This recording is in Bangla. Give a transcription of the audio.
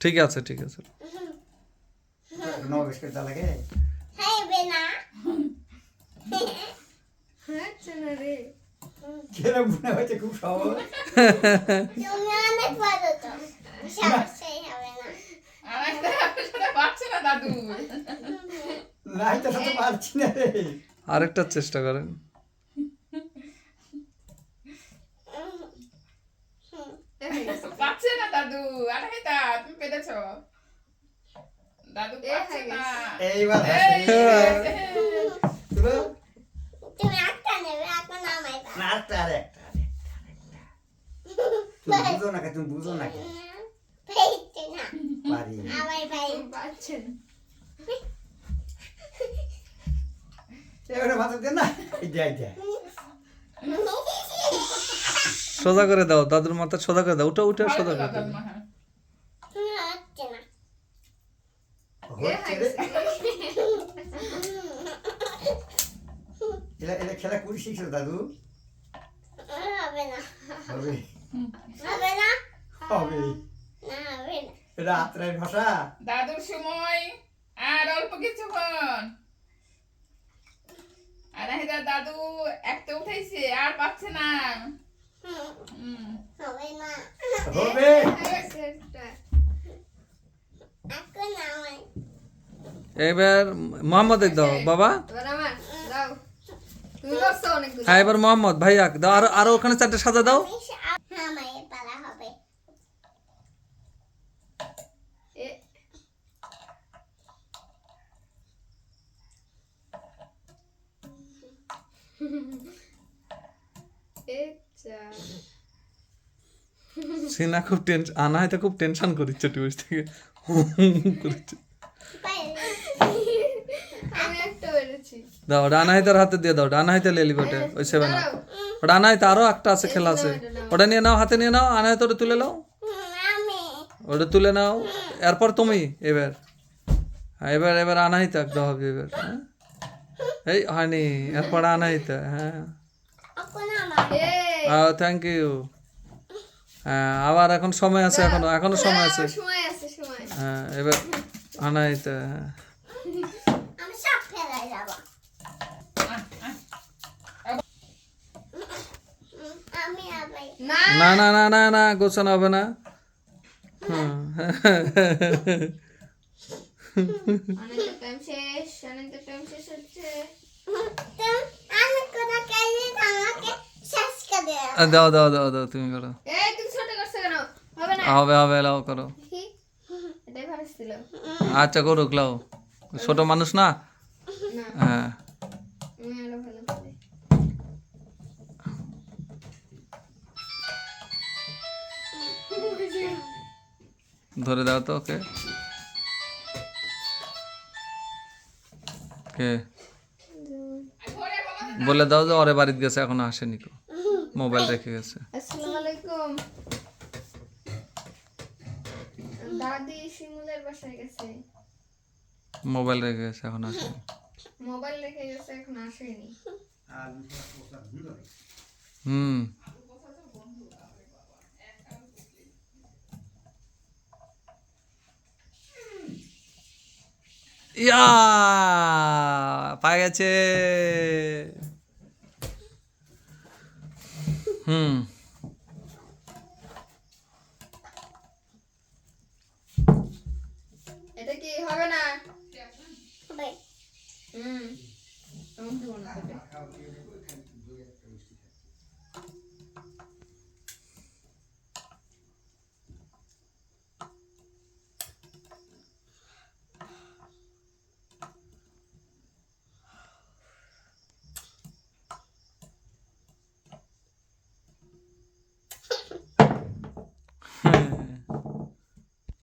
ঠিক আছে ঠিক আছে নবেশ করতে লাগে কেন মনে হচ্ছে খুব সহজ নাই তো সাথে পারছি না রে আরেকটা চেষ্টা করেন পাচ্ছে না দাদু আরে হেতা তুমি পেরেছো দাদু পাচ্ছে না এইবার তুলো তুমি একটা নেবে একটা নামাইবা না আরেকটা আরেকটা তুমি বুঝো না তুমি বুঝো না পেইতে না পারি আবার ভাই পাচ্ছেন এবারে ভাত দেন না এই যে সোজা করে দাও দাদুর মাথা সোজা করে দাও উঠে উঠে সোজা করে দাও হচ্ছে না হচ্ছে রে এলা খেলা কুড়ি শিখছো দাদু হবে না হবে হবে না হবে না হবে না এটা আত্রায়ের ভাষা দাদুর সময় আর অল্প কিছুক্ষণ আরে হেতা দাদু একটা উঠাইছে আর পাচ্ছে না হবে না হবে এখন নামাই এবার মোহাম্মদ দাও বাবা হ্যাঁ এবার মোহাম্মদ ভাইয়া দাও আরো আরো ওখানে চারটে সাজা দাও নামাই পালা হবে সিনা খুব টেনশন আনা হয়তো খুব টেনশন করিচ্ছে টিউস থেকে করিচ্ছে দাও ডানা হাতের হাতে দিয়ে দাও ডানা হাতে লেলি বটে ওই সেভেন ডানা হাতে আরো একটা আছে খেলা আছে ওটা নিয়ে নাও হাতে নিয়ে নাও আনা হাতে ওটা তুলে নাও আমি ওটা তুলে নাও এরপর তুমি এবার হ্যাঁ এবার এবার আনা হাতে একদম হবে এবার হ্যাঁ এই হয়নি এরপর আনা হাতে হ্যাঁ এখন নামাই থ্যাংক ইউ হ্যাঁ আবার এখন সময় আছে এখনো সময় আছে হ্যাঁ এবার আনা হাতে হ্যাঁ আমি সব ফেলাই যাব আমি আবার না না না না না গোছানো হবে না হুম আমি কোথা কাইলে আমাকে শেষ করে দেব দাও দাও দাও দাও তুমি করো হবে হবে লাও করো আচ্ছা করুক লাও ছোট মানুষ না হ্যাঁ ধরে দাও তো ওকে কে বলে দাও যে ওরে বাড়িতে গেছে এখনো আসেনি কো মোবাইল রেখে গেছে আসসালামু আলাইকুম দাদি শিমুলের বাসায় গেছে মোবাইল রেখে গেছে এখনো আসেনি মোবাইল রেখে গেছে এখন আসেনি হুম ইয়া পাই গেছে হুম এটা কি হবে না হবে হুম তোমাকে মনে করে